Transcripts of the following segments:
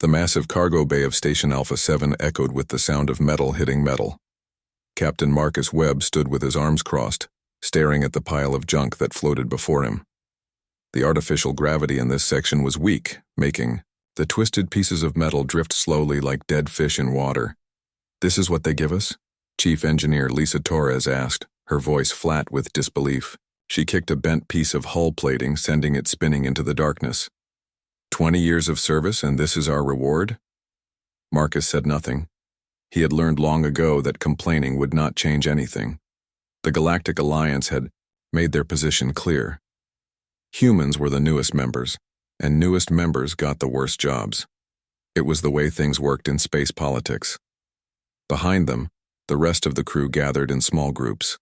The massive cargo bay of Station Alpha 7 echoed with the sound of metal hitting metal. Captain Marcus Webb stood with his arms crossed, staring at the pile of junk that floated before him. The artificial gravity in this section was weak, making the twisted pieces of metal drift slowly like dead fish in water. "This is what they give us?" Chief Engineer Lisa Torres asked, her voice flat with disbelief. She kicked a bent piece of hull plating, sending it spinning into the darkness. 20 years of service, and this is our reward?" Marcus said nothing. He had learned long ago that complaining would not change anything. The Galactic Alliance had made their position clear. Humans were the newest members, and newest members got the worst jobs. It was the way things worked in space politics. Behind them, the rest of the crew gathered in small groups.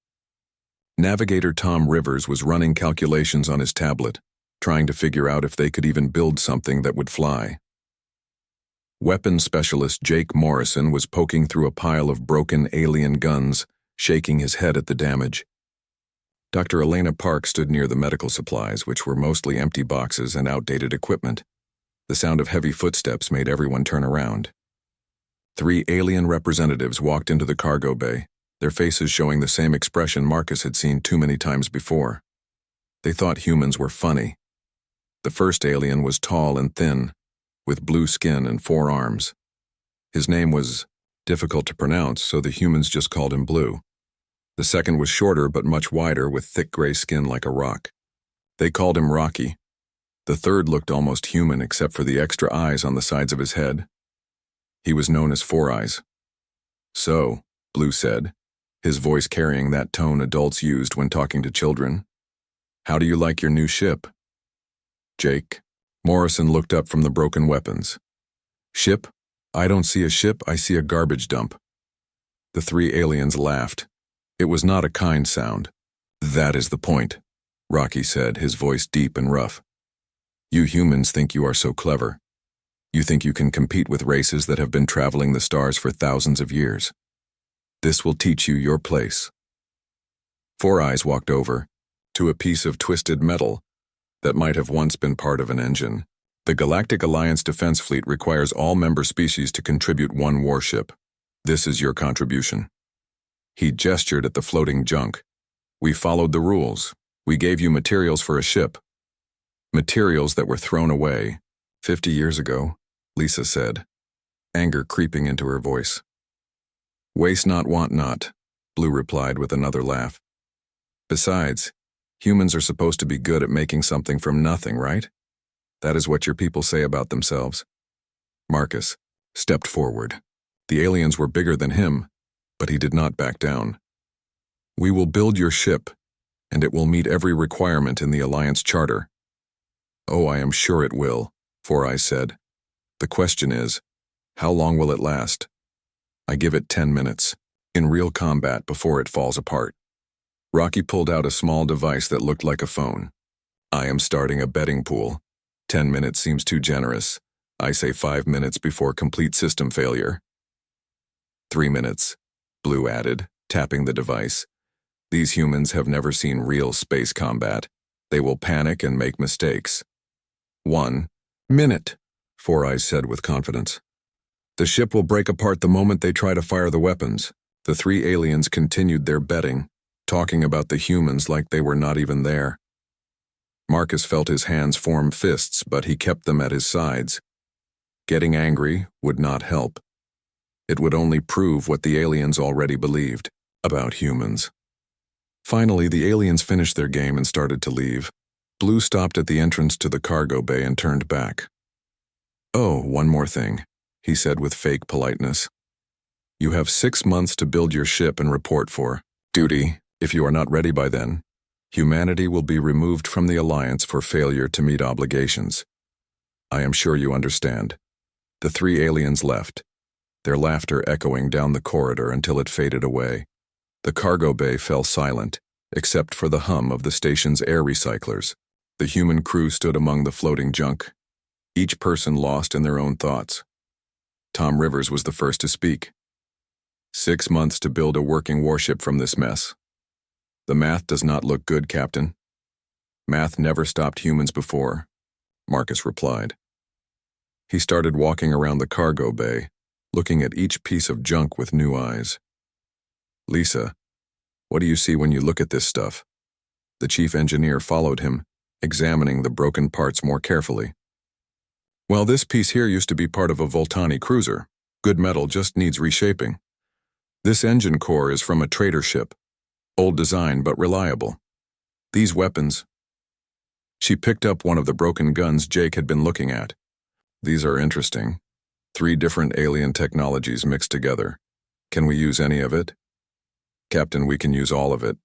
Navigator Tom Rivers was running calculations on his tablet, trying to figure out if they could even build something that would fly. Weapons specialist Jake Morrison was poking through a pile of broken alien guns, shaking his head at the damage. Dr. Elena Park stood near the medical supplies, which were mostly empty boxes and outdated equipment. The sound of heavy footsteps made everyone turn around. 3 alien representatives walked into the cargo bay, their faces showing the same expression Marcus had seen too many times before. They thought humans were funny. The first alien was tall and thin, with blue skin and 4 arms. His name was difficult to pronounce, so the humans just called him Blue. The second was shorter but much wider, with thick gray skin like a rock. They called him Rocky. The third looked almost human except for the extra eyes on the sides of his head. He was known as Four Eyes. "So," Blue said, his voice carrying that tone adults used when talking to children, "how do you like your new ship?" "Jake." Morrison looked up from the broken weapons. "Ship? I don't see a ship, I see a garbage dump." The 3 aliens laughed. It was not a kind sound. "That is the point," Rocky said, his voice deep and rough. "You humans think you are so clever. You think you can compete with races that have been traveling the stars for thousands of years. This will teach you your place." Four Eyes walked over to a piece of twisted metal that might have once been part of an engine. "The Galactic Alliance Defense Fleet requires all member species to contribute 1 warship. This is your contribution." He gestured at the floating junk. "We followed the rules. We gave you materials for a ship." "Materials that were thrown away 50 years ago," Lisa said, anger creeping into her voice. "Waste not, want not," Blue replied with another laugh. "Besides, humans are supposed to be good at making something from nothing, right? That is what your people say about themselves." Marcus stepped forward. The aliens were bigger than him, but he did not back down. "We will build your ship, and it will meet every requirement in the Alliance Charter." "Oh, I am sure it will," Four Eyes said. "The question is, how long will it last? I give it 10 minutes, in real combat, before it falls apart." Rocky pulled out a small device that looked like a phone. "I am starting a betting pool. 10 minutes seems too generous. I say 5 minutes before complete system failure." 3 minutes, Blue added, tapping the device. "These humans have never seen real space combat. They will panic and make mistakes." 1 minute, Four Eyes said with confidence. "The ship will break apart the moment they try to fire the weapons." The 3 aliens continued their betting, talking about the humans like they were not even there. Marcus felt his hands form fists, but he kept them at his sides. Getting angry would not help. It would only prove what the aliens already believed about humans. Finally, the aliens finished their game and started to leave. Blue stopped at the entrance to the cargo bay and turned back. "Oh, one more thing," he said with fake politeness. "You have 6 months to build your ship and report for duty. If you are not ready by then, humanity will be removed from the Alliance for failure to meet obligations. I am sure you understand." The 3 aliens left, their laughter echoing down the corridor until it faded away. The cargo bay fell silent, except for the hum of the station's air recyclers. The human crew stood among the floating junk, each person lost in their own thoughts. Tom Rivers was the first to speak. 6 months to build a working warship from this mess. The math does not look good, Captain. Math never stopped humans before, Marcus replied. He started walking around the cargo bay, looking at each piece of junk with new eyes. "Lisa, what do you see when you look at this stuff?" The chief engineer followed him, examining the broken parts more carefully. "Well, this piece here used to be part of a Voltani cruiser. Good metal, just needs reshaping. This engine core is from a trader ship. Old design, but reliable. These weapons..." She picked up one of the broken guns Jake had been looking at. "These are interesting. 3 different alien technologies mixed together. Can we use any of it?" "Captain, we can use all of it.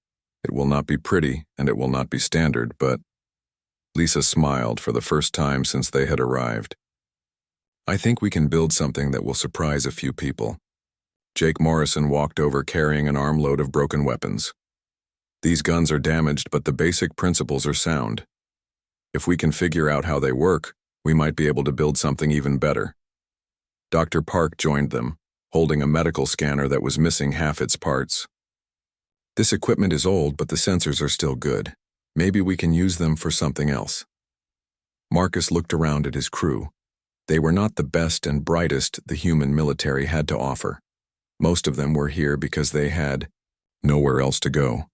It will not be pretty, and it will not be standard, but..." Lisa smiled for the first time since they had arrived. "I think we can build something that will surprise a few people." Jake Morrison walked over carrying an armload of broken weapons. "These guns are damaged, but the basic principles are sound. If we can figure out how they work, we might be able to build something even better." Dr. Park joined them, holding a medical scanner that was missing half its parts. "This equipment is old, but the sensors are still good. Maybe we can use them for something else." Marcus looked around at his crew. They were not the best and brightest the human military had to offer. Most of them were here because they had nowhere else to go.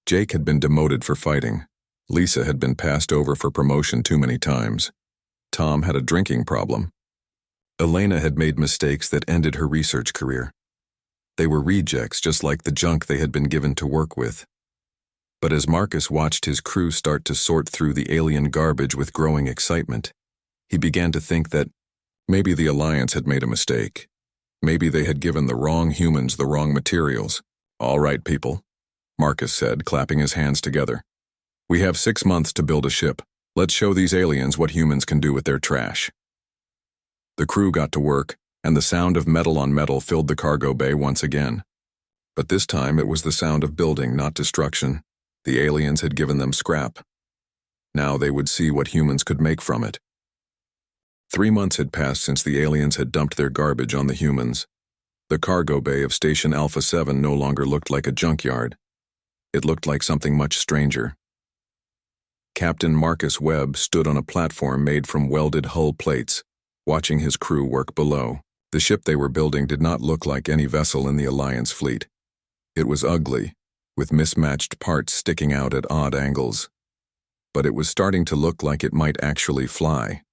Jake had been demoted for fighting. Lisa had been passed over for promotion too many times. Tom had a drinking problem. Elena had made mistakes that ended her research career. They were rejects, just like the junk they had been given to work with. But as Marcus watched his crew start to sort through the alien garbage with growing excitement, he began to think that maybe the Alliance had made a mistake. Maybe they had given the wrong humans the wrong materials. "All right, people," Marcus said, clapping his hands together. "We have 6 months to build a ship. Let's show these aliens what humans can do with their trash." The crew got to work, and the sound of metal on metal filled the cargo bay once again. But this time it was the sound of building, not destruction. The aliens had given them scrap. Now they would see what humans could make from it. 3 months had passed since the aliens had dumped their garbage on the humans. The cargo bay of Station Alpha 7 no longer looked like a junkyard. It looked like something much stranger. Captain Marcus Webb stood on a platform made from welded hull plates, watching his crew work below. The ship they were building did not look like any vessel in the Alliance fleet. It was ugly, with mismatched parts sticking out at odd angles. But it was starting to look like it might actually fly.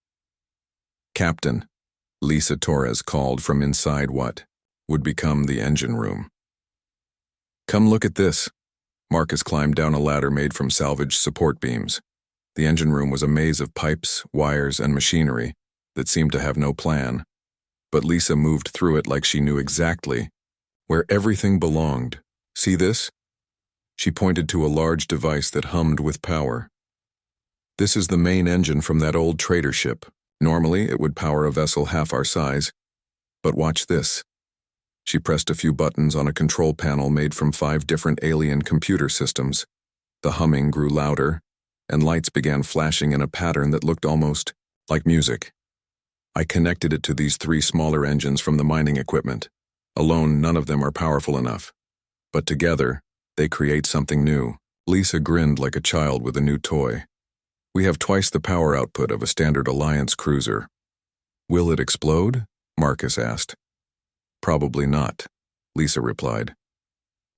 "Captain," Lisa Torres called from inside what would become the engine room. "Come look at this." Marcus climbed down a ladder made from salvaged support beams. The engine room was a maze of pipes, wires, and machinery that seemed to have no plan. But Lisa moved through it like she knew exactly where everything belonged. "See this?" She pointed to a large device that hummed with power. "This is the main engine from that old trader ship. Normally, it would power a vessel half our size. But watch this." She pressed a few buttons on a control panel made from 5 different alien computer systems. The humming grew louder, and lights began flashing in a pattern that looked almost like music. "I connected it to these 3 smaller engines from the mining equipment. Alone, none of them are powerful enough. But together, they create something new." Lisa grinned like a child with a new toy. "We have twice the power output of a standard Alliance cruiser." "Will it explode?" Marcus asked. "Probably not," Lisa replied.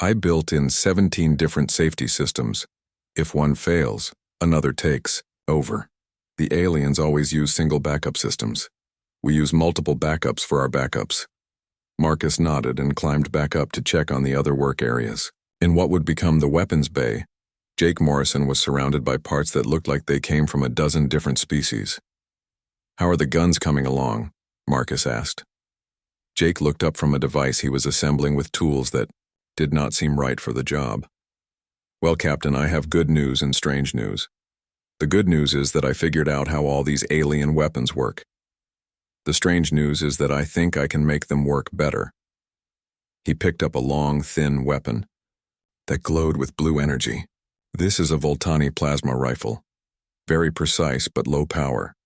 "I built in 17 different safety systems. If one fails, another takes over. The aliens always use single backup systems. We use multiple backups for our backups." Marcus nodded and climbed back up to check on the other work areas. In what would become the weapons bay, Jake Morrison was surrounded by parts that looked like they came from a dozen different species. "How are the guns coming along?" Marcus asked. Jake looked up from a device he was assembling with tools that did not seem right for the job. "Well, Captain, I have good news and strange news. The good news is that I figured out how all these alien weapons work. The strange news is that I think I can make them work better." He picked up a long, thin weapon that glowed with blue energy. "This is a Voltani plasma rifle. Very precise but low power.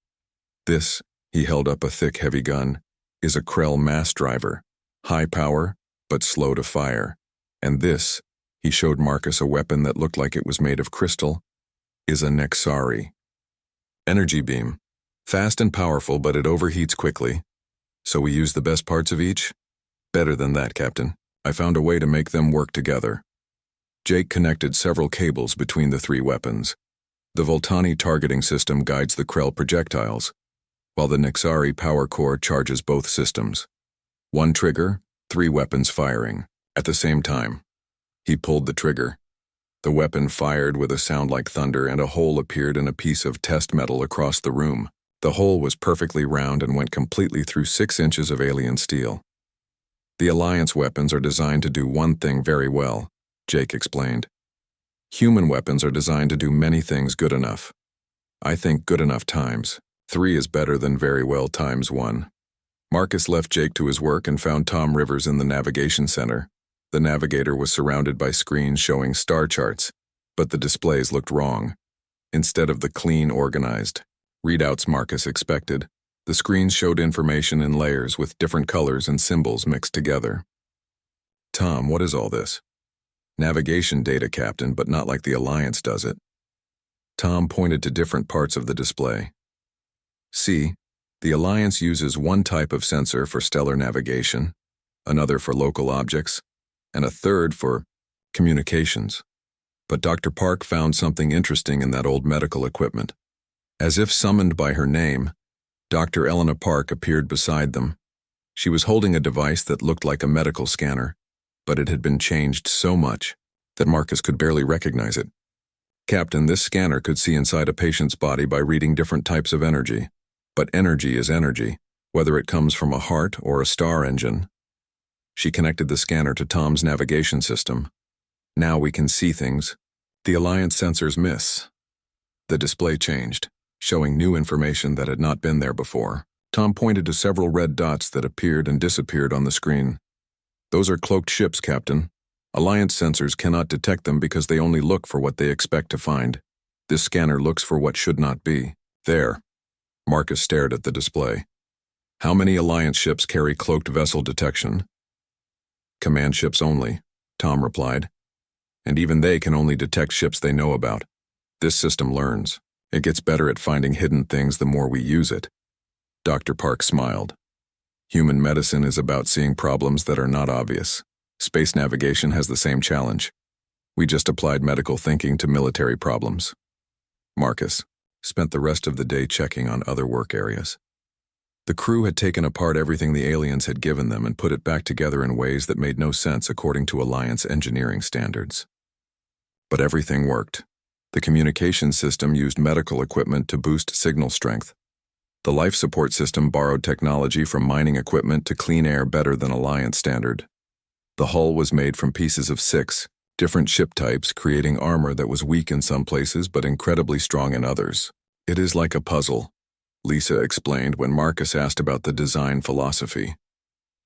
This," he held up a thick, heavy gun, "is a Krell mass driver. High power, but slow to fire. And this," he showed Marcus a weapon that looked like it was made of crystal, "is a Nexari. Energy beam. Fast and powerful, but it overheats quickly. So we use the best parts of each? Better than that, Captain. I found a way to make them work together. Jake connected several cables between the three weapons. The Voltani targeting system guides the Krell projectiles, while the Nixari power core charges both systems. One trigger, 3 weapons firing, at the same time. He pulled the trigger. The weapon fired with a sound like thunder, and a hole appeared in a piece of test metal across the room. The hole was perfectly round and went completely through 6 inches of alien steel. The Alliance weapons are designed to do one thing very well, Jake explained. Human weapons are designed to do many things good enough. I think good enough times 3 is better than very well times 1. Marcus left Jake to his work and found Tom Rivers in the navigation center. The navigator was surrounded by screens showing star charts, but the displays looked wrong. Instead of the clean, organized readouts Marcus expected, the screens showed information in layers with different colors and symbols mixed together. Tom, what is all this? Navigation data, Captain, but not like the Alliance does it. Tom pointed to different parts of the display. See, the Alliance uses one type of sensor for stellar navigation, another for local objects, and a third for communications. But Dr. Park found something interesting in that old medical equipment. As if summoned by her name, Dr. Elena Park appeared beside them. She was holding a device that looked like a medical scanner, but it had been changed so much that Marcus could barely recognize it. Captain, this scanner could see inside a patient's body by reading different types of energy. But energy is energy, whether it comes from a heart or a star engine. She connected the scanner to Tom's navigation system. Now we can see things. The Alliance sensors miss. The display changed, showing new information that had not been there before. Tom pointed to several red dots that appeared and disappeared on the screen. Those are cloaked ships, Captain. Alliance sensors cannot detect them because they only look for what they expect to find. This scanner looks for what should not be. There. Marcus stared at the display. How many Alliance ships carry cloaked vessel detection? Command ships only, Tom replied. And even they can only detect ships they know about. This system learns. It gets better at finding hidden things the more we use it. Dr. Park smiled. Human medicine is about seeing problems that are not obvious. Space navigation has the same challenge. We just applied medical thinking to military problems. Marcus spent the rest of the day checking on other work areas. The crew had taken apart everything the aliens had given them and put it back together in ways that made no sense according to Alliance engineering standards. But everything worked. The communication system used medical equipment to boost signal strength. The life support system borrowed technology from mining equipment to clean air better than Alliance standard. The hull was made from pieces of 6 different ship types, creating armor that was weak in some places but incredibly strong in others. It is like a puzzle, Lisa explained when Marcus asked about the design philosophy.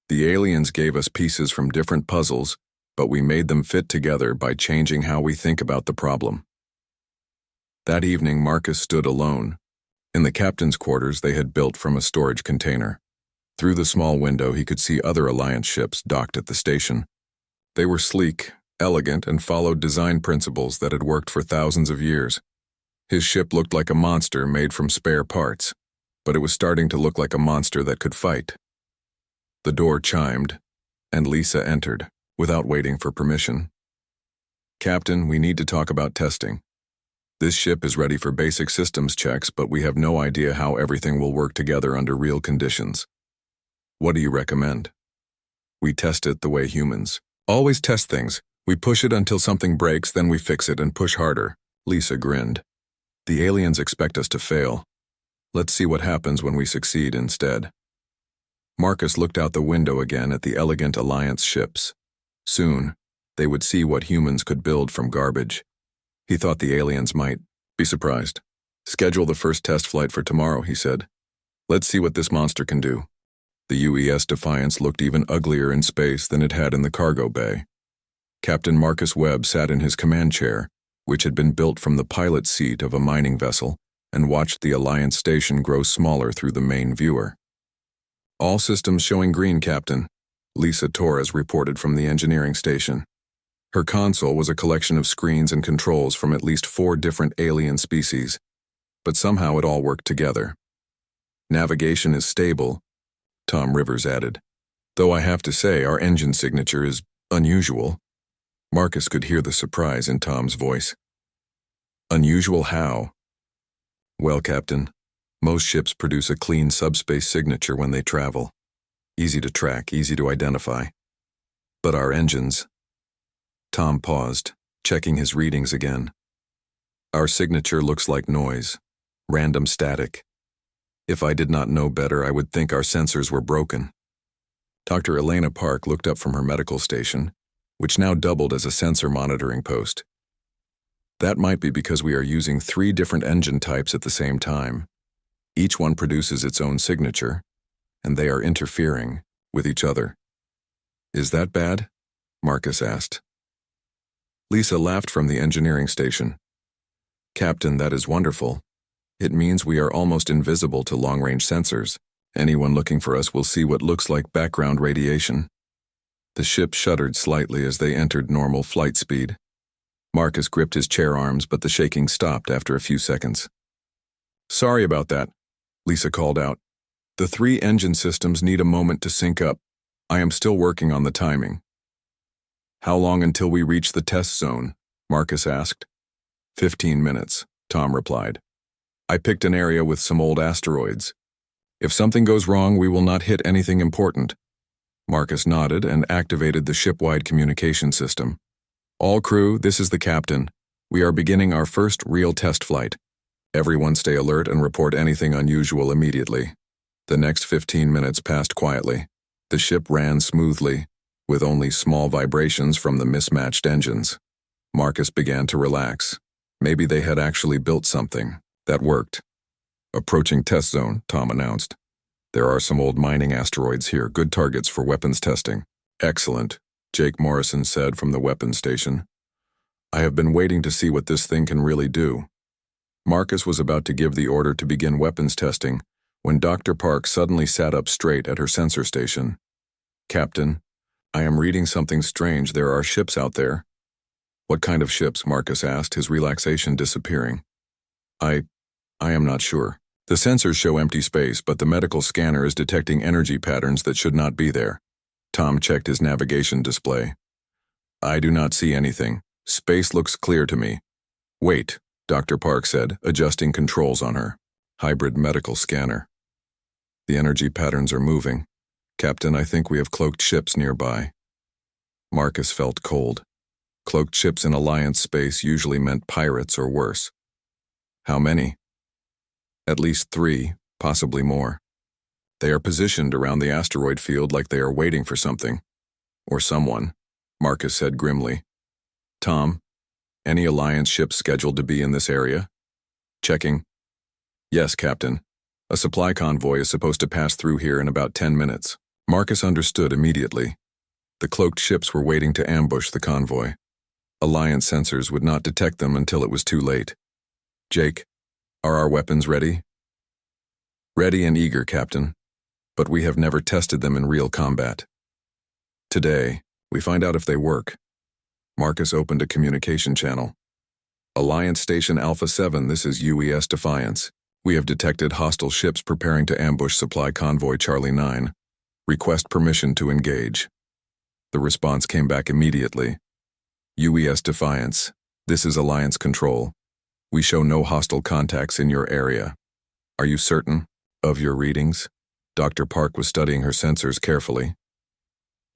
The aliens gave us pieces from different puzzles, but we made them fit together by changing how we think about the problem. That evening, Marcus stood alone. In the captain's quarters they had built from a storage container. Through the small window he could see other Alliance ships docked at the station. They were sleek, elegant, and followed design principles that had worked for thousands of years. His ship looked like a monster made from spare parts, but it was starting to look like a monster that could fight. The door chimed, and Lisa entered, without waiting for permission. Captain, we need to talk about testing. This ship is ready for basic systems checks, but we have no idea how everything will work together under real conditions. What do you recommend? We test it the way humans always test things. We push it until something breaks, then we fix it and push harder. Lisa grinned. The aliens expect us to fail. Let's see what happens when we succeed instead. Marcus looked out the window again at the elegant Alliance ships. Soon, they would see what humans could build from garbage. He thought the aliens might be surprised. Schedule the first test flight for tomorrow, he said. Let's see what this monster can do. The UES Defiance looked even uglier in space than it had in the cargo bay. Captain Marcus Webb sat in his command chair, which had been built from the pilot's seat of a mining vessel, and watched the Alliance station grow smaller through the main viewer. All systems showing green, Captain, Lisa Torres reported from the engineering station. Her console was a collection of screens and controls from at least 4 different alien species, but somehow it all worked together. Navigation is stable, Tom Rivers added. Though I have to say our engine signature is unusual. Marcus could hear the surprise in Tom's voice. Unusual how? Well, Captain, most ships produce a clean subspace signature when they travel. Easy to track, easy to identify. But our engines... Tom paused, checking his readings again. Our signature looks like noise, random static. If I did not know better, I would think our sensors were broken. Dr. Elena Park looked up from her medical station, which now doubled as a sensor monitoring post. That might be because we are using 3 different engine types at the same time. Each one produces its own signature, and they are interfering with each other. Is that bad? Marcus asked. Lisa laughed from the engineering station. Captain, that is wonderful. It means we are almost invisible to long-range sensors. Anyone looking for us will see what looks like background radiation. The ship shuddered slightly as they entered normal flight speed. Marcus gripped his chair arms, but the shaking stopped after a few seconds. Sorry about that, Lisa called out. The 3 engine systems need a moment to sync up. I am still working on the timing. How long until we reach the test zone? Marcus asked. 15 minutes, Tom replied. I picked an area with some old asteroids. If something goes wrong, we will not hit anything important. Marcus nodded and activated the ship-wide communication system. All crew, this is the captain. We are beginning our first real test flight. Everyone stay alert and report anything unusual immediately. The next 15 minutes passed quietly. The ship ran smoothly, with only small vibrations from the mismatched engines. Marcus began to relax. Maybe they had actually built something that worked. Approaching test zone, Tom announced. There are some old mining asteroids here, good targets for weapons testing. Excellent, Jake Morrison said from the weapons station. I have been waiting to see what this thing can really do. Marcus was about to give the order to begin weapons testing when Dr. Park suddenly sat up straight at her sensor station. Captain, I am reading something strange. There are ships out there. What kind of ships? Marcus asked, his relaxation disappearing. I am not sure. The sensors show empty space, but the medical scanner is detecting energy patterns that should not be there. Tom checked his navigation display. I do not see anything. Space looks clear to me. Wait, Dr. Park said, adjusting controls on her hybrid medical scanner. The energy patterns are moving. Captain, I think we have cloaked ships nearby. Marcus felt cold. Cloaked ships in Alliance space usually meant pirates or worse. How many? At least 3, possibly more. They are positioned around the asteroid field like they are waiting for something. Or someone, Marcus said grimly. Tom, any Alliance ships scheduled to be in this area? Checking. Yes, Captain. A supply convoy is supposed to pass through here in about 10 minutes. Marcus understood immediately. The cloaked ships were waiting to ambush the convoy. Alliance sensors would not detect them until it was too late. Jake, are our weapons ready? Ready and eager, Captain. But we have never tested them in real combat. Today, we find out if they work. Marcus opened a communication channel. Alliance Station Alpha 7, this is UES Defiance. We have detected hostile ships preparing to ambush supply convoy Charlie 9. Request permission to engage. The response came back immediately. UES Defiance, this is Alliance Control. We show no hostile contacts in your area. Are you certain of your readings? Dr. Park was studying her sensors carefully.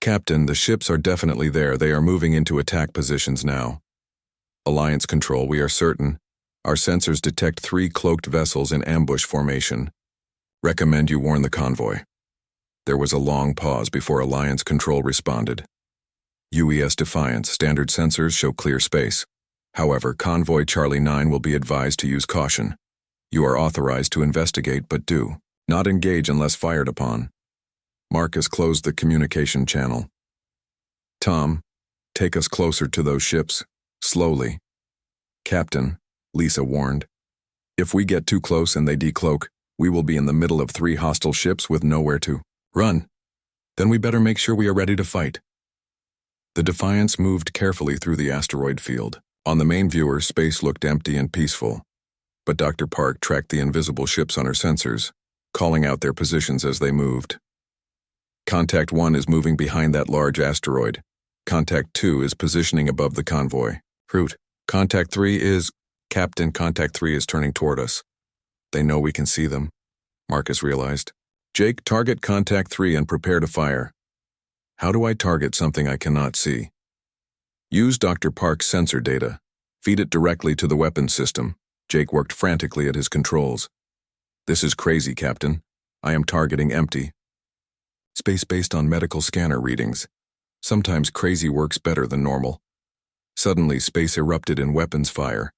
Captain, the ships are definitely there. They are moving into attack positions now. Alliance Control, we are certain. Our sensors detect 3 cloaked vessels in ambush formation. Recommend you warn the convoy. There was a long pause before Alliance Control responded. UES Defiance, standard sensors show clear space. However, convoy Charlie 9 will be advised to use caution. You are authorized to investigate, but do not engage unless fired upon. Marcus closed the communication channel. Tom, take us closer to those ships, slowly. Captain, Lisa warned. If we get too close and they decloak, we will be in the middle of 3 hostile ships with nowhere to run. Then we better make sure we are ready to fight. The Defiance moved carefully through the asteroid field. On the main viewer, space looked empty and peaceful. But Dr. Park tracked the invisible ships on her sensors. calling out their positions as they moved. Contact 1 is moving behind that large asteroid. Contact 2 is positioning above the convoy. Root. Contact 3 is... Captain, Contact 3 is turning toward us. They know we can see them, Marcus realized. Jake, target Contact 3 and prepare to fire. How do I target something I cannot see? Use Dr. Park's sensor data. Feed it directly to the weapons system. Jake worked frantically at his controls. This is crazy, Captain. I am targeting empty. Space based on medical scanner readings. Sometimes crazy works better than normal. Suddenly, space erupted in weapons fire.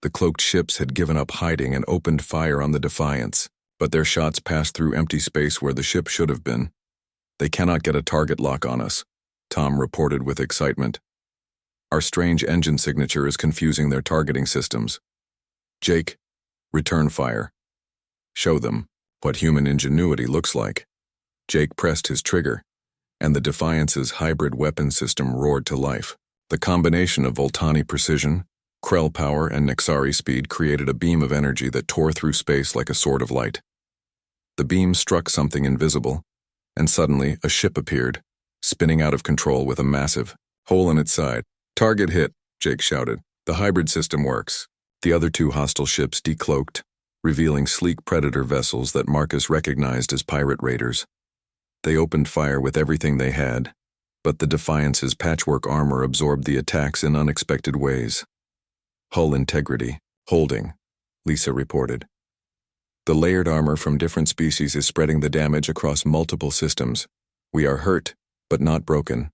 The cloaked ships had given up hiding and opened fire on the Defiance, but their shots passed through empty space where the ship should have been. They cannot get a target lock on us, Tom reported with excitement. Our strange engine signature is confusing their targeting systems. Jake, return fire. Show them what human ingenuity looks like. Jake pressed his trigger, and the Defiance's hybrid weapon system roared to life. The combination of Voltani precision, Krell power, and Nexari speed created a beam of energy that tore through space like a sword of light. The beam struck something invisible, and suddenly a ship appeared, spinning out of control with a massive hole in its side. Target hit, Jake shouted. The hybrid system works. The other two hostile ships decloaked, revealing sleek predator vessels that Marcus recognized as pirate raiders. They opened fire with everything they had, but the Defiance's patchwork armor absorbed the attacks in unexpected ways. Hull integrity, holding, Lisa reported. The layered armor from different species is spreading the damage across multiple systems. We are hurt, but not broken.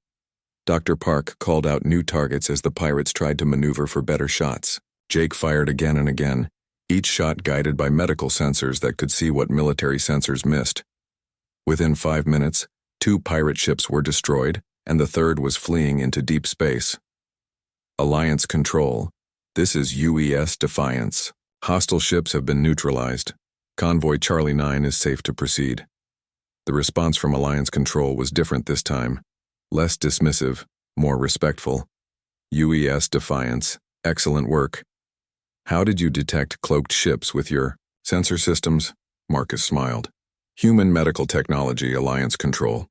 Dr. Park called out new targets as the pirates tried to maneuver for better shots. Jake fired again and again, each shot guided by medical sensors that could see what military sensors missed. Within 5 minutes, 2 pirate ships were destroyed, and the third was fleeing into deep space. Alliance Control. This is UES Defiance. Hostile ships have been neutralized. Convoy Charlie 9 is safe to proceed. The response from Alliance Control was different this time. Less dismissive, more respectful. UES Defiance. Excellent work. How did you detect cloaked ships with your sensor systems? Marcus smiled. Human medical technology, Alliance Control.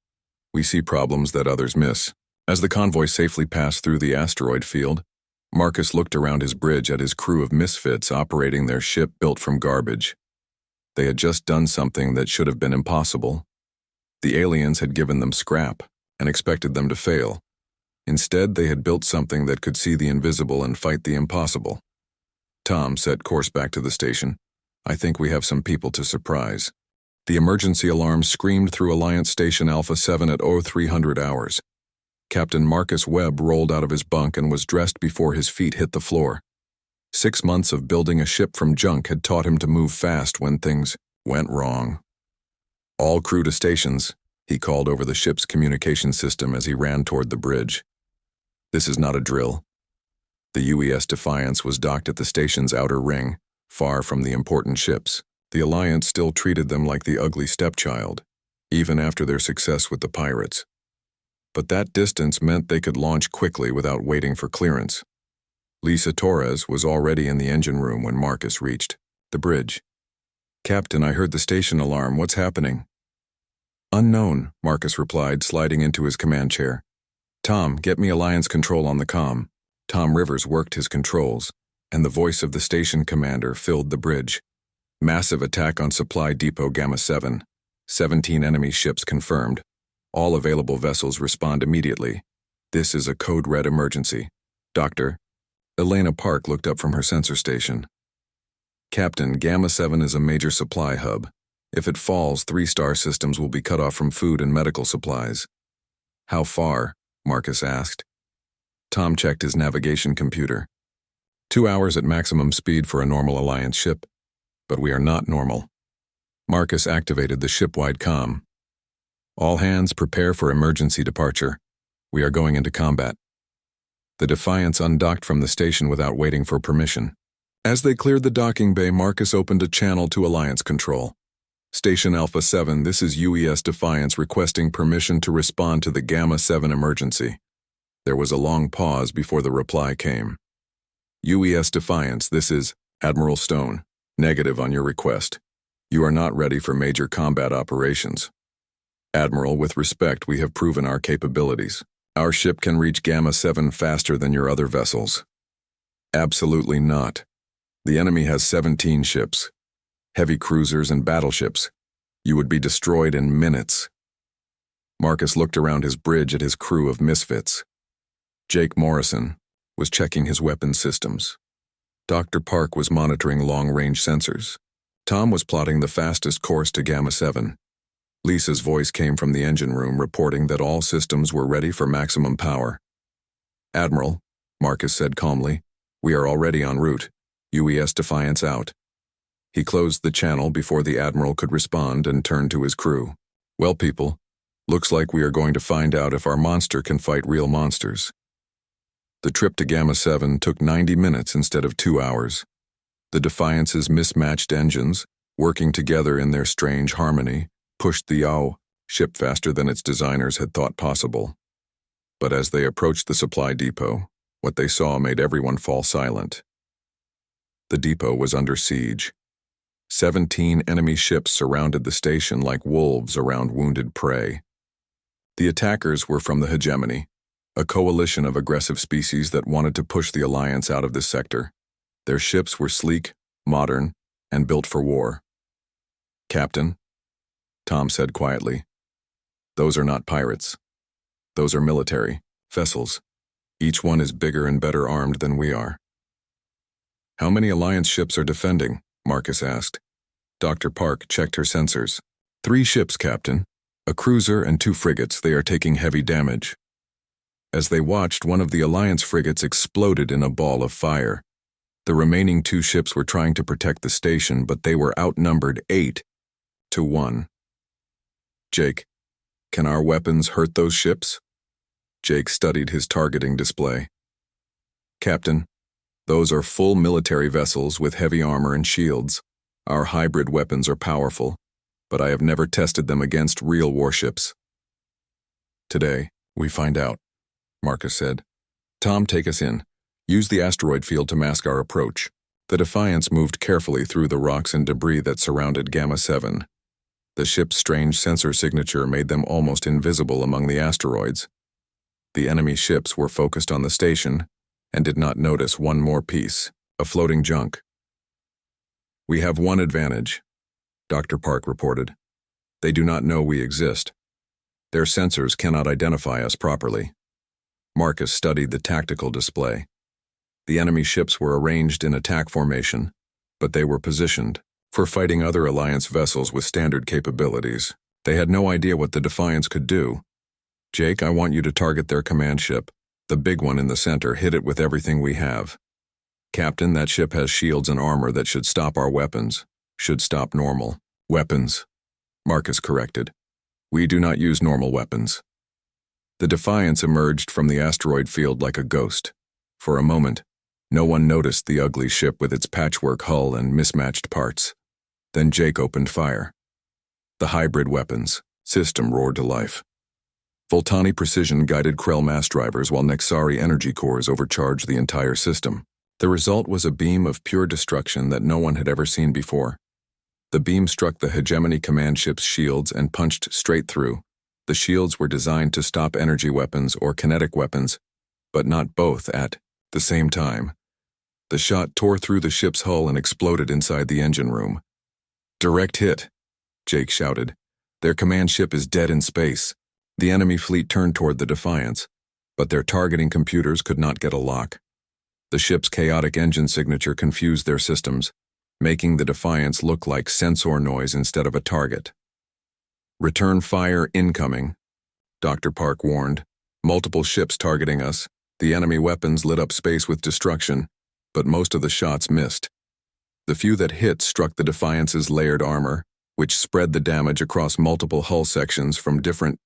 We see problems that others miss. As the convoy safely passed through the asteroid field, Marcus looked around his bridge at his crew of misfits operating their ship built from garbage. They had just done something that should have been impossible. The aliens had given them scrap and expected them to fail. Instead, they had built something that could see the invisible and fight the impossible. Tom set course back to the station. I think we have some people to surprise. The emergency alarm screamed through Alliance Station Alpha 7 at 0300 hours. Captain Marcus Webb rolled out of his bunk and was dressed before his feet hit the floor. 6 months of building a ship from junk had taught him to move fast when things went wrong. All crew to stations, he called over the ship's communication system as he ran toward the bridge. This is not a drill. The UES Defiance was docked at the station's outer ring, far from the important ships. The Alliance still treated them like the ugly stepchild, even after their success with the pirates. But that distance meant they could launch quickly without waiting for clearance. Lisa Torres was already in the engine room when Marcus reached the bridge. Captain, I heard the station alarm. What's happening? Unknown, Marcus replied, sliding into his command chair. Tom, get me Alliance Control on the comm. Tom Rivers worked his controls, and the voice of the station commander filled the bridge. Massive attack on Supply Depot Gamma 7. 17 enemy ships confirmed. All available vessels respond immediately. This is a code red emergency. Doctor. Elena Park looked up from her sensor station. Captain, Gamma 7 is a major supply hub. If it falls, 3-star systems will be cut off from food and medical supplies. How far? Marcus asked. Tom checked his navigation computer. 2 hours at maximum speed for a normal Alliance ship. But we are not normal. Marcus activated the ship-wide comm. All hands prepare for emergency departure. We are going into combat. The Defiance undocked from the station without waiting for permission. As they cleared the docking bay, Marcus opened a channel to Alliance Control. Station Alpha 7, this is UES Defiance requesting permission to respond to the Gamma 7 emergency. There was a long pause before the reply came. UES Defiance, this is Admiral Stone. Negative on your request. You are not ready for major combat operations. Admiral, with respect, we have proven our capabilities. Our ship can reach Gamma 7 faster than your other vessels. Absolutely not. The enemy has 17 ships, heavy cruisers and battleships. You would be destroyed in minutes. Marcus looked around his bridge at his crew of misfits. Jake Morrison was checking his weapon systems. Dr. Park was monitoring long-range sensors. Tom was plotting the fastest course to Gamma 7. Lisa's voice came from the engine room reporting that all systems were ready for maximum power. Admiral, Marcus said calmly, we are already en route. UES Defiance out. He closed the channel before the Admiral could respond and turned to his crew. Well, people, looks like we are going to find out if our monster can fight real monsters. The trip to Gamma 7 took 90 minutes instead of 2 hours. The Defiance's mismatched engines, working together in their strange harmony, pushed the YAO ship faster than its designers had thought possible. But as they approached the supply depot, what they saw made everyone fall silent. The depot was under siege. 17 enemy ships surrounded the station like wolves around wounded prey. The attackers were from the Hegemony, a coalition of aggressive species that wanted to push the Alliance out of this sector. Their ships were sleek, modern, and built for war. Captain, Tom said quietly, those are not pirates. Those are military vessels. Each one is bigger and better armed than we are. How many Alliance ships are defending? Marcus asked. Dr. Park checked her sensors. 3 ships, Captain. A cruiser and 2 frigates. They are taking heavy damage. As they watched, one of the Alliance frigates exploded in a ball of fire. The remaining 2 ships were trying to protect the station, but they were outnumbered 8-1. Jake, can our weapons hurt those ships? Jake studied his targeting display. Captain, those are full military vessels with heavy armor and shields. Our hybrid weapons are powerful, but I have never tested them against real warships. Today, we find out, Marcus said. Tom, take us in. Use the asteroid field to mask our approach. The Defiance moved carefully through the rocks and debris that surrounded Gamma 7. The ship's strange sensor signature made them almost invisible among the asteroids. The enemy ships were focused on the station and did not notice one more piece, a floating junk. We have one advantage, Dr. Park reported. They do not know we exist. Their sensors cannot identify us properly. Marcus studied the tactical display. The enemy ships were arranged in attack formation, but they were positioned for fighting other Alliance vessels with standard capabilities. They had no idea what the Defiance could do. Jake, I want you to target their command ship, the big one in the center. Hit it with everything we have. Captain, that ship has shields and armor that should stop our weapons, should stop normal weapons. Marcus corrected. We do not use normal weapons. The Defiance emerged from the asteroid field like a ghost. For a moment, no one noticed the ugly ship with its patchwork hull and mismatched parts. Then Jake opened fire. The hybrid weapons system roared to life. Voltani precision-guided Krell mass drivers while Nexari energy cores overcharged the entire system. The result was a beam of pure destruction that no one had ever seen before. The beam struck the Hegemony command ship's shields and punched straight through. The shields were designed to stop energy weapons or kinetic weapons, but not both at the same time. The shot tore through the ship's hull and exploded inside the engine room. Direct hit, Jake shouted. Their command ship is dead in space. The enemy fleet turned toward the Defiance, but their targeting computers could not get a lock. The ship's chaotic engine signature confused their systems, making the Defiance look like sensor noise instead of a target. Return fire incoming, Dr. Park warned. Multiple ships targeting us. The enemy weapons lit up space with destruction, but most of the shots missed. The few that hit struck the Defiance's layered armor, which spread the damage across multiple hull sections from different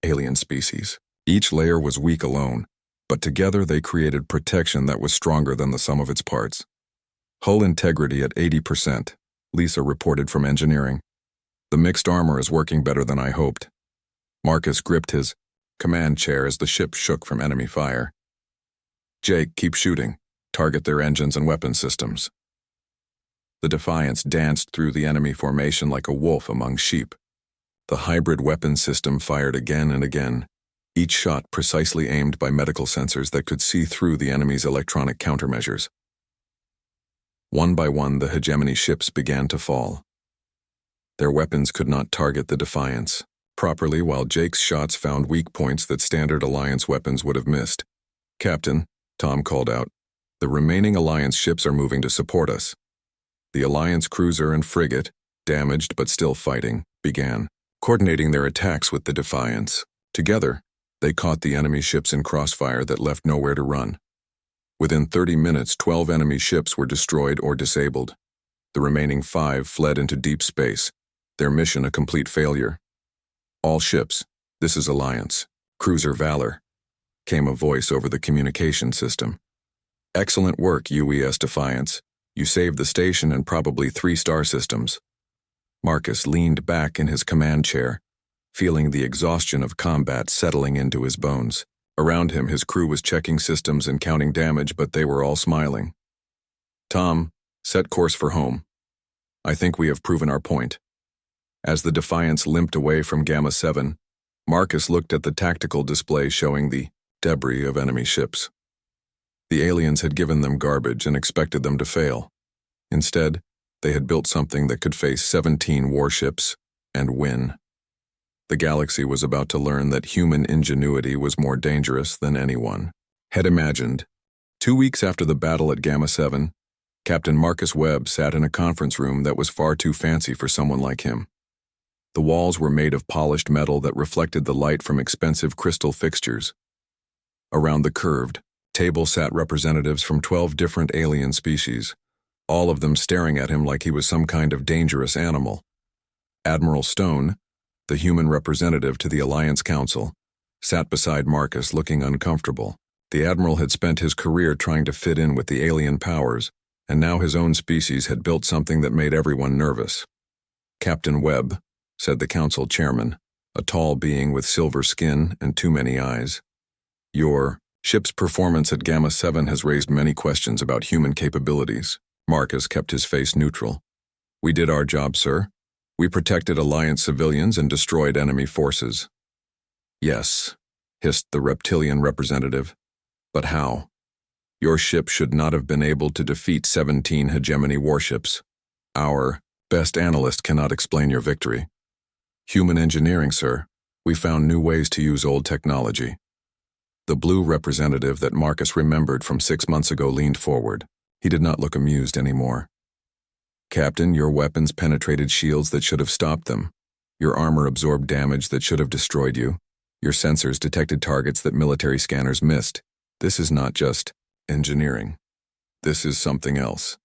alien species. Each layer was weak alone, but together they created protection that was stronger than the sum of its parts. Hull integrity at 80%, Lisa reported from engineering. The mixed armor is working better than I hoped. Marcus gripped his command chair as the ship shook from enemy fire. Jake, keep shooting. Target their engines and weapon systems. The Defiance danced through the enemy formation like a wolf among sheep. The hybrid weapon system fired again and again, each shot precisely aimed by medical sensors that could see through the enemy's electronic countermeasures. One by one, the hegemony ships began to fall. Their weapons could not target the Defiance properly, while Jake's shots found weak points that standard Alliance weapons would have missed. "Captain," Tom called out, "the remaining Alliance ships are moving to support us." The Alliance cruiser and frigate, damaged but still fighting, began coordinating their attacks with the Defiance. Together, they caught the enemy ships in crossfire that left nowhere to run. Within 30 minutes, 12 enemy ships were destroyed or disabled. The remaining 5 fled into deep space, their mission a complete failure. "All ships, this is Alliance. Cruiser Valor," came a voice over the communication system. "Excellent work, UES Defiance. You saved the station and probably 3 star systems." Marcus leaned back in his command chair, feeling the exhaustion of combat settling into his bones. Around him, his crew was checking systems and counting damage, but they were all smiling. "Tom, set course for home. I think we have proven our point." As the Defiance limped away from Gamma 7, Marcus looked at the tactical display showing the debris of enemy ships. The aliens had given them garbage and expected them to fail. Instead, they had built something that could face 17 warships and win. The galaxy was about to learn that human ingenuity was more dangerous than anyone had imagined. 2 weeks after the battle at Gamma 7, Captain Marcus Webb sat in a conference room that was far too fancy for someone like him. The walls were made of polished metal that reflected the light from expensive crystal fixtures. Around the curved table sat representatives from 12 different alien species, all of them staring at him like he was some kind of dangerous animal. Admiral Stone, the human representative to the Alliance Council, sat beside Marcus looking uncomfortable. The Admiral had spent his career trying to fit in with the alien powers, and now his own species had built something that made everyone nervous. "Captain Webb," said the Council Chairman, a tall being with silver skin and too many eyes, "your ship's performance at Gamma 7 has raised many questions about human capabilities." Marcus kept his face neutral. "We did our job, sir. We protected Alliance civilians and destroyed enemy forces." "Yes," hissed the reptilian representative. "But how? Your ship should not have been able to defeat 17 hegemony warships. Our best analyst cannot explain your victory." "Human engineering, sir. We found new ways to use old technology." The blue representative that Marcus remembered from 6 months ago leaned forward. He did not look amused anymore. "Captain, your weapons penetrated shields that should have stopped them. Your armor absorbed damage that should have destroyed you. Your sensors detected targets that military scanners missed. This is not just engineering. This is something else."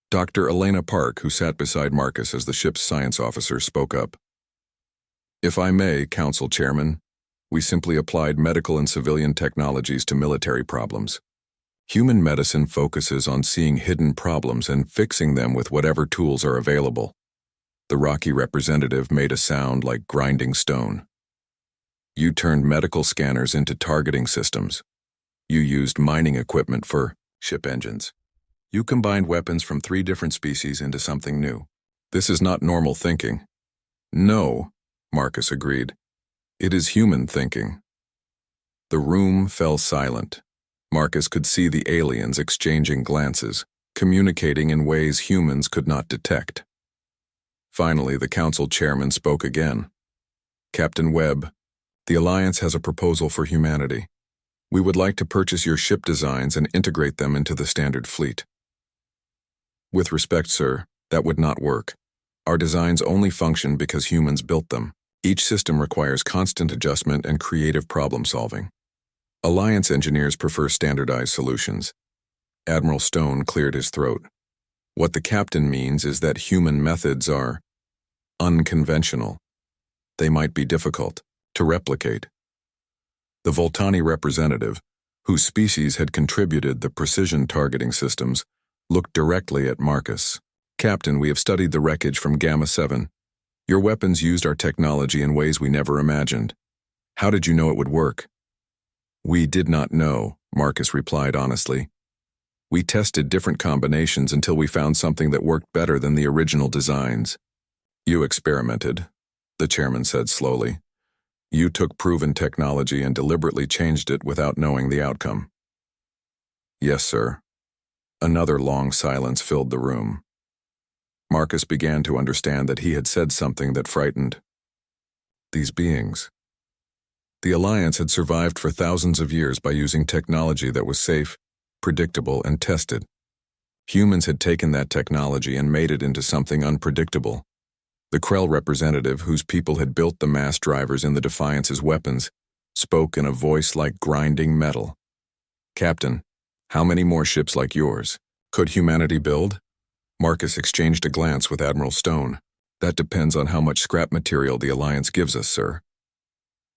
Dr. Elena Park, who sat beside Marcus as the ship's science officer, spoke up. "If I may, Council Chairman, we simply applied medical and civilian technologies to military problems. Human medicine focuses on seeing hidden problems and fixing them with whatever tools are available." The rocky representative made a sound like grinding stone. "You turned medical scanners into targeting systems. You used mining equipment for ship engines. You combined weapons from 3 different species into something new. This is not normal thinking." "No," Marcus agreed. "It is human thinking." The room fell silent. Marcus could see the aliens exchanging glances, communicating in ways humans could not detect. Finally, the Council Chairman spoke again. "Captain Webb, the Alliance has a proposal for humanity. We would like to purchase your ship designs and integrate them into the standard fleet." "With respect, sir, that would not work. Our designs only function because humans built them. Each system requires constant adjustment and creative problem solving. Alliance engineers prefer standardized solutions." Admiral Stone cleared his throat. "What the captain means is that human methods are unconventional. They might be difficult to replicate." The Voltani representative, whose species had contributed the precision targeting systems, looked directly at Marcus. "Captain, we have studied the wreckage from Gamma 7. Your weapons used our technology in ways we never imagined. How did you know it would work?" "We did not know," Marcus replied honestly. We tested different combinations until we found something that worked better than the original designs. You experimented, the chairman said slowly. You took proven technology and deliberately changed it without knowing the outcome. Yes, sir. Another long silence filled the room. Marcus began to understand that he had said something that frightened. These beings. The Alliance had survived for thousands of years by using technology that was safe, predictable, and tested. Humans had taken that technology and made it into something unpredictable. The Krell representative, whose people had built the mass drivers in the Defiance's weapons, spoke in a voice like grinding metal. Captain, how many more ships like yours could humanity build? Marcus exchanged a glance with Admiral Stone. That depends on how much scrap material the Alliance gives us, sir.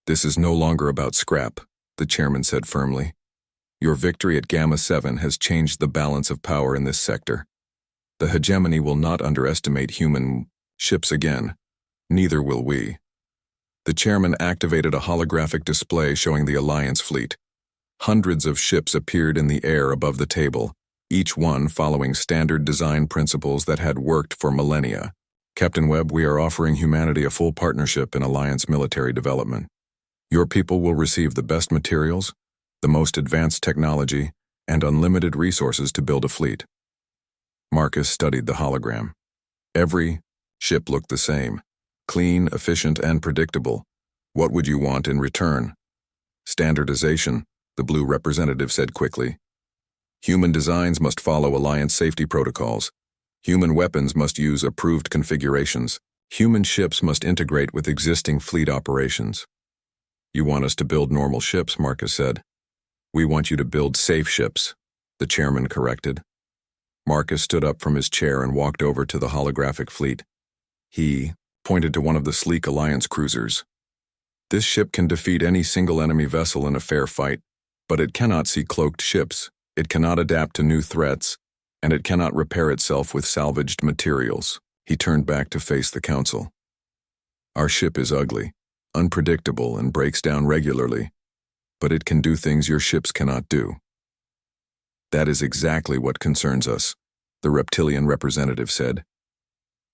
This is no longer about scrap, the chairman said firmly. Your victory at Gamma 7 has changed the balance of power in this sector. The hegemony will not underestimate human ships again. Neither will we. The chairman activated a holographic display showing the Alliance fleet. Hundreds of ships appeared in the air above the table, each one following standard design principles that had worked for millennia. Captain Webb, we are offering humanity a full partnership in Alliance military development. Your people will receive the best materials, the most advanced technology, and unlimited resources to build a fleet. Marcus studied the hologram. Every ship looked the same, clean, efficient, and predictable. What would you want in return? Standardization, the blue representative said quickly. Human designs must follow Alliance safety protocols. Human weapons must use approved configurations. Human ships must integrate with existing fleet operations. You want us to build normal ships, Marcus said. We want you to build safe ships, the chairman corrected. Marcus stood up from his chair and walked over to the holographic fleet. He pointed to one of the sleek Alliance cruisers. This ship can defeat any single enemy vessel in a fair fight, but it cannot see cloaked ships, it cannot adapt to new threats, and it cannot repair itself with salvaged materials. He turned back to face the council. Our ship is ugly, unpredictable, and breaks down regularly, but it can do things your ships cannot do. That is exactly what concerns us, the reptilian representative said.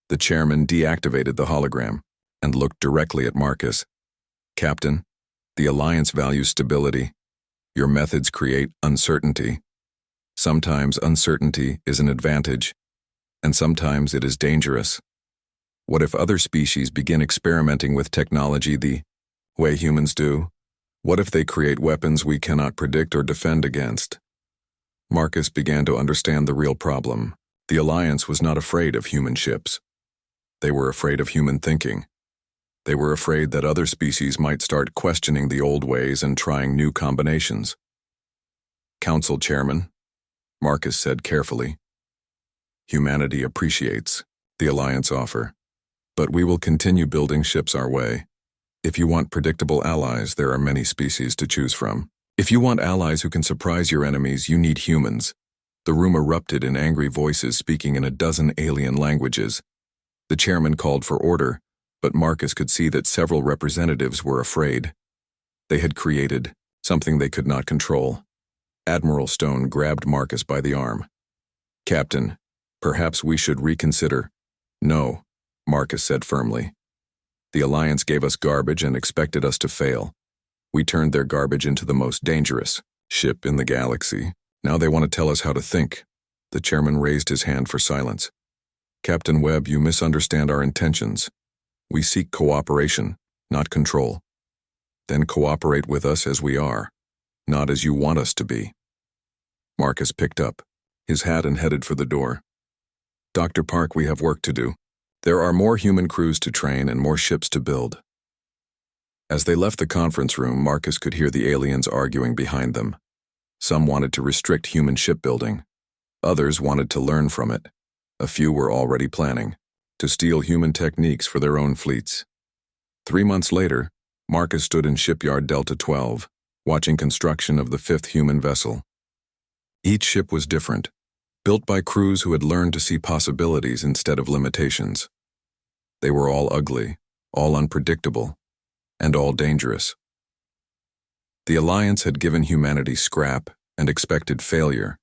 The chairman deactivated the hologram and looked directly at Marcus. Captain, the Alliance values stability. Your methods create uncertainty. Sometimes uncertainty is an advantage, and sometimes it is dangerous. What if other species begin experimenting with technology the way humans do? What if they create weapons we cannot predict or defend against? Marcus began to understand the real problem. The Alliance was not afraid of human ships. They were afraid of human thinking. They were afraid that other species might start questioning the old ways and trying new combinations. Council Chairman, Marcus said carefully, humanity appreciates the Alliance offer, but we will continue building ships our way. If you want predictable allies, there are many species to choose from. If you want allies who can surprise your enemies, you need humans. The room erupted in angry voices speaking in a dozen alien languages. The chairman called for order, but Marcus could see that several representatives were afraid. They had created something they could not control. Admiral Stone grabbed Marcus by the arm. Captain, perhaps we should reconsider. No, Marcus said firmly. The Alliance gave us garbage and expected us to fail. We turned their garbage into the most dangerous ship in the galaxy. Now they want to tell us how to think. The chairman raised his hand for silence. Captain Webb, you misunderstand our intentions. We seek cooperation, not control. Then cooperate with us as we are, not as you want us to be. Marcus picked up his hat and headed for the door. Dr. Park, we have work to do. There are more human crews to train and more ships to build. As they left the conference room, Marcus could hear the aliens arguing behind them. Some wanted to restrict human shipbuilding. Others wanted to learn from it. A few were already planning to steal human techniques for their own fleets. 3 months later, Marcus stood in Shipyard Delta 12, watching construction of the 5th human vessel. Each ship was different, built by crews who had learned to see possibilities instead of limitations. They were all ugly, all unpredictable, and all dangerous. The Alliance had given humanity scrap and expected failure.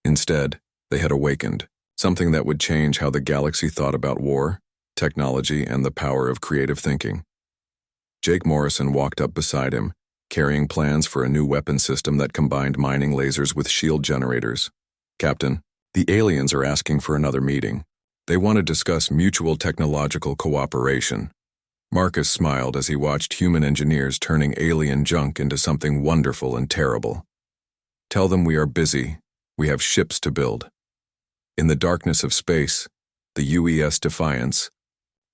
Instead, they had awakened, something that would change how the galaxy thought about war, technology, and the power of creative thinking. Jake Morrison walked up beside him, carrying plans for a new weapon system that combined mining lasers with shield generators. "Captain, the aliens are asking for another meeting. They want to discuss mutual technological cooperation." Marcus smiled as he watched human engineers turning alien junk into something wonderful and terrible. "Tell them we are busy. We have ships to build." In the darkness of space, the UES Defiance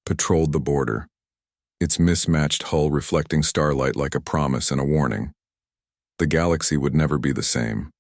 patrolled the border, its mismatched hull reflecting starlight like a promise and a warning. The galaxy would never be the same.